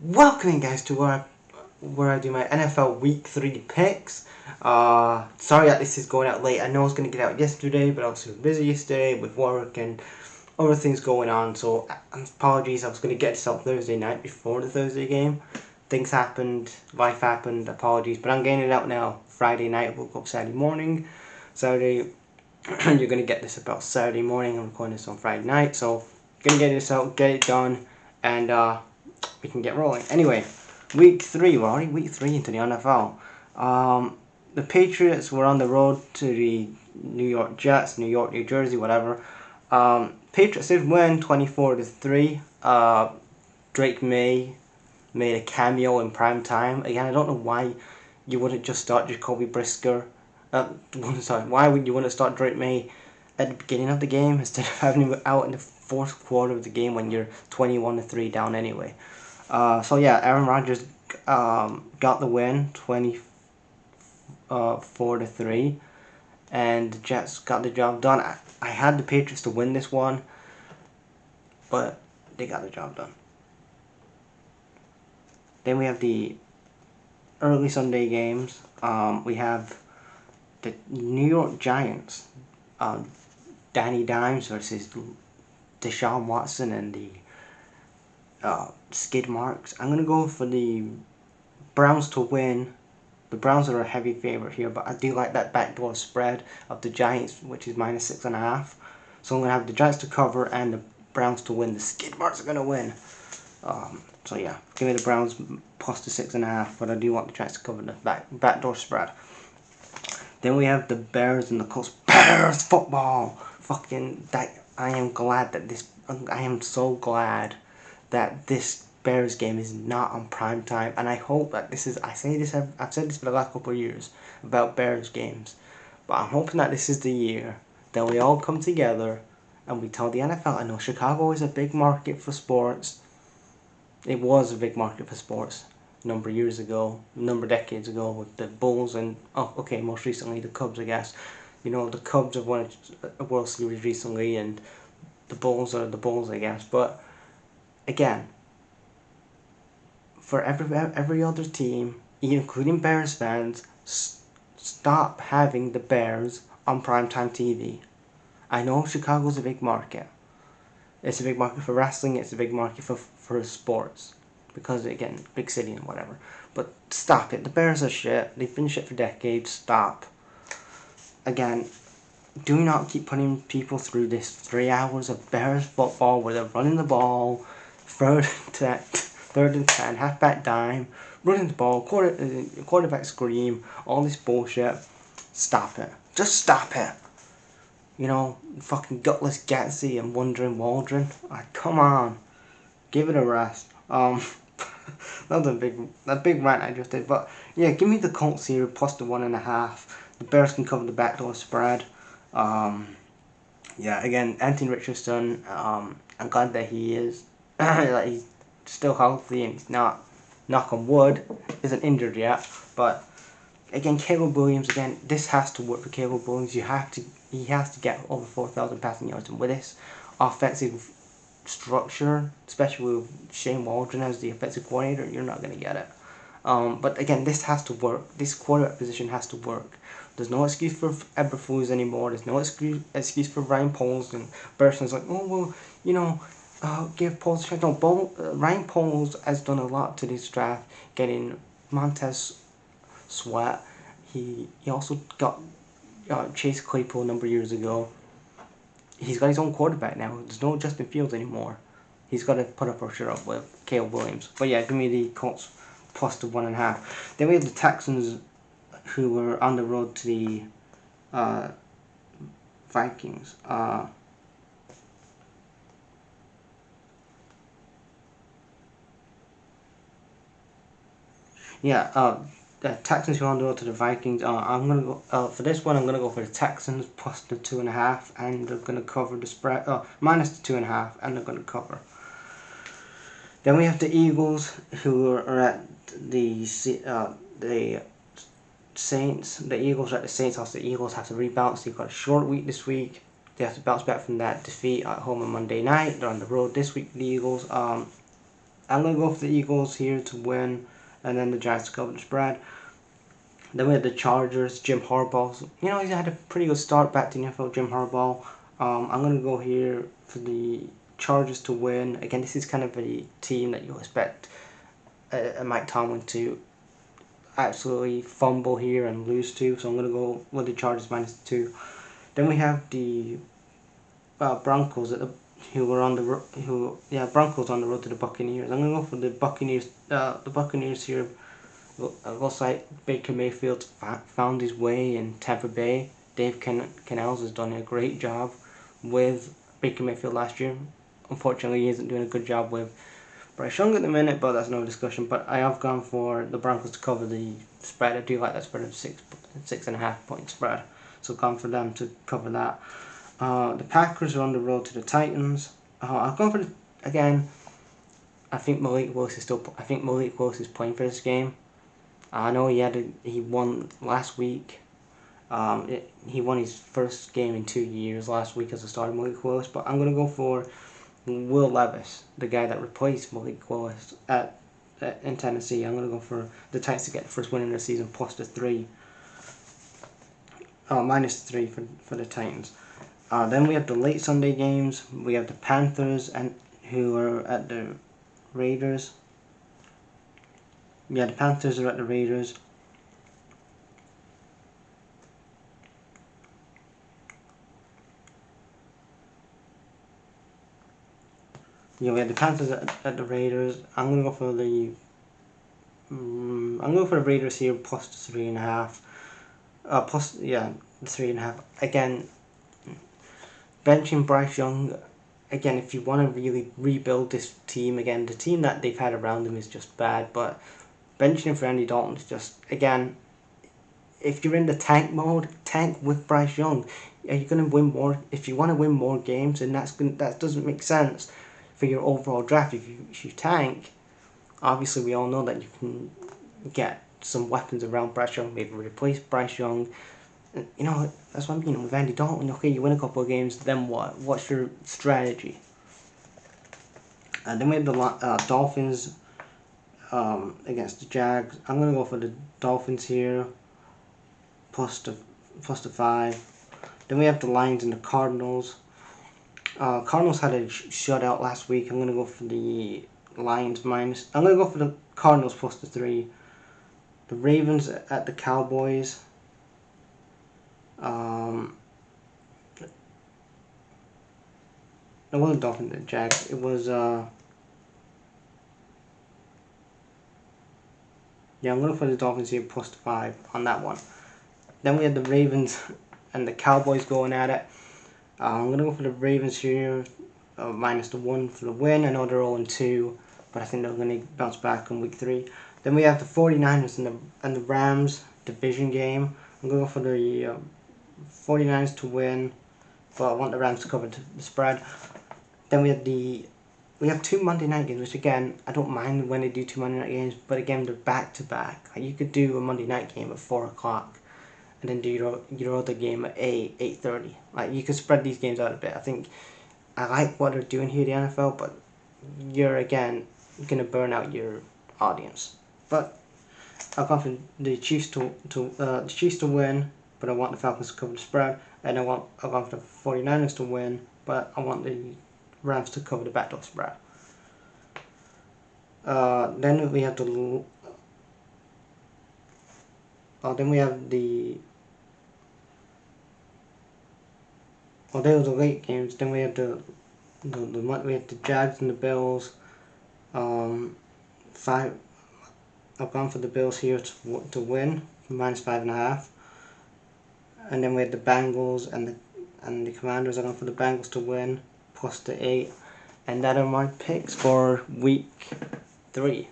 Welcome in, guys, to where I do my NFL Week 3 picks. Sorry that this is going out late. I know I was going to get out yesterday, but I was super busy yesterday with work and other things going on. So apologies. I was going to get this out Thursday night before the Thursday game. Things happened, life happened. Apologies, but I'm getting it out now. Friday night. I woke up Saturday morning. Saturday, you're going to get this about Saturday morning. I'm recording this on Friday night, so gonna get this out, get it done, and we can get rolling. Anyway, week 3, we're already week 3 into the NFL. The Patriots were on the road to the New York Jets, New York, New Jersey, whatever. Patriots did win 24-3. Drake May made a cameo in prime time. Again, I don't know why you wouldn't just start Jacoby Brisker. Why would you want to start Drake May at the beginning of the game instead of having him out in the fourth quarter of the game when you're 21-3 down anyway? So yeah, Aaron Rodgers got the win, 24-3, and the Jets got the job done. I had the Patriots to win this one, but they got the job done. Then we have the early Sunday games. We have the New York Giants, Danny Dimes versus Deshaun Watson and the skid marks. I'm going to go for the Browns to win. The Browns are a heavy favorite here, but I do like that backdoor spread of the Giants, which is -6.5. So I'm going to have the Giants to cover and the Browns to win. The skid marks are going to win. So yeah, give me the Browns plus the 6.5, but I do want the Giants to cover the backdoor spread. Then we have the Bears and the Colts. Bears football! Fucking that! I am so glad that this Bears game is not on prime time, and I hope that this is. I've said this for the last couple of years about Bears games, but I'm hoping that this is the year that we all come together and we tell the NFL. I know Chicago is a big market for sports. It was a big market for sports a number of years ago, a number of decades ago, with the Bulls and most recently the Cubs, I guess. You know, the Cubs have won a World Series recently, and the Bulls are the Bulls, I guess. But again, for every other team, including Bears fans, stop having the Bears on primetime TV. I know Chicago's a big market. It's a big market for wrestling. It's a big market for sports. Because, again, big city and whatever. But stop it. The Bears are shit. They've been shit for decades. Stop. Again, do not keep putting people through this 3 hours of Bears football where they're running the ball, third and 10, halfback dime, running the ball, quarterback scream, all this bullshit. Stop it. Just stop it. You know, fucking gutless Gatsby and Wondering Waldron. Come on. Give it a rest. That was a big rant I just did. But yeah, give me the Colts here plus the 1.5. The Bears can cover the backdoor spread. Yeah, again, Anthony Richardson. I'm glad that he is like he's still healthy and he's not, knock on wood, isn't injured yet. But again, Caleb Williams. Again, this has to work for Caleb Williams. He has to get over 4,000 passing yards, and with this offensive structure, especially with Shane Waldron as the offensive coordinator, you're not going to get it. But again, this has to work. This quarterback position has to work. There's no excuse for Eberflus anymore. There's no excuse for Ryan Poles. And Berson's like, oh, well, you know, give Poles a chance. No, Ryan Poles has done a lot to this draft, getting Montez Sweat. He also got Chase Claypool a number of years ago. He's got his own quarterback now. There's no Justin Fields anymore. He's got to put a pressure up with Caleb Williams. But yeah, give me the Colts plus the 1.5. Then we have the Texans, who were on the road to the Vikings. The Texans who are on the road to the Vikings. I'm gonna go for this one. I'm gonna go for the Texans plus the 2.5, and they're gonna cover the spread. Minus the 2.5, and they're gonna cover. Then we have the Eagles, who are at the Saints. The Eagles are at the Saints. Also, the Eagles have to rebound. They've got a short week this week. They have to bounce back from that defeat at home on Monday night. They're on the road this week for the Eagles. I'm going to go for the Eagles here to win, and then the Giants to cover the spread. Then we have the Chargers, Jim Harbaugh. You know, he's had a pretty good start back to the NFL, Jim Harbaugh. I'm going to go here for the Chargers to win. Again, this is kind of a team that you'll expect Mike Tomlin to absolutely fumble here and lose to. So I'm going to go with the Chargers -2. Then we have the Broncos Broncos on the road to the Buccaneers. I'm gonna go for the Buccaneers. The Buccaneers here. Looks like Baker Mayfield found his way in Tampa Bay. Dave Canales has done a great job with Baker Mayfield last year. Unfortunately, he isn't doing a good job with Bryce Young at the minute, but that's no discussion. But I have gone for the Broncos to cover the spread. I do like that spread of 6.5 point spread. So gone for them to cover that. The Packers are on the road to the Titans. I've gone for again. I think Malik Willis is playing for this game. I know he won last week. He won his first game in 2 years last week as a starter, Malik Willis. But I'm gonna go for Will Levis, the guy that replaced Malik Willis in Tennessee. I'm gonna go for the Titans to get the first win in the season, plus the 3. -3 for the Titans. Then we have the late Sunday games. We have the Panthers who are at the Raiders. Yeah, the Panthers are at the Raiders. Yeah, we have the Panthers at the Raiders. I'm gonna go for the Raiders here plus the 3.5. The 3.5. Again, benching Bryce Young. Again, if you want to really rebuild this team, again, the team that they've had around them is just bad. But benching him for Andy Dalton is just, again, if you're in the tank mode, tank with Bryce Young. Are you going to win more? If you want to win more games, then that doesn't make sense for your overall draft. If you tank, obviously we all know that you can get some weapons around Bryce Young, maybe replace Bryce Young. You know, that's what I mean with Andy Dalton. Okay, you win a couple of games, then what? What's your strategy? Then we have the Dolphins against the Jags. I'm gonna go for the Dolphins here, plus the 5. Then we have the Lions and the Cardinals. Cardinals had a shutout last week. I'm gonna go for the Lions minus. I'm gonna go for the Cardinals plus the 3. The Ravens at the Cowboys. It wasn't Dolphins and Jags. It was I'm going for the Dolphins here plus the 5 on that one. Then we had the Ravens and the Cowboys going at it. I'm gonna go for the Ravens here, minus the 1 for the win. I know they're 0-2, but I think they're gonna bounce back in week 3. Then we have the 49ers and the Rams division game. I'm gonna go for the 49ers to win, but I want the Rams to cover the spread. Then we have 2 Monday night games, which again, I don't mind when they do 2 Monday night games, but again, they're back to back. Like, you could do a Monday night game at 4 o'clock, and then do your other game at 8:30. Like, you could spread these games out a bit. I like what they're doing here in the NFL, but you're again gonna burn out your audience. But I've gone for the Chiefs to win, but I want the Falcons to cover the spread, and I've gone for the 49ers to win, but I want the Rams to cover the backdoor spread. Then we have the they were the late games. Then we have the Jags and the Bills. 5. I've gone for the Bills here to win, minus 5.5. And then we have the Bengals and the Commanders. I've gone for the Bengals to win, plus the 8. And that are my picks for week 3.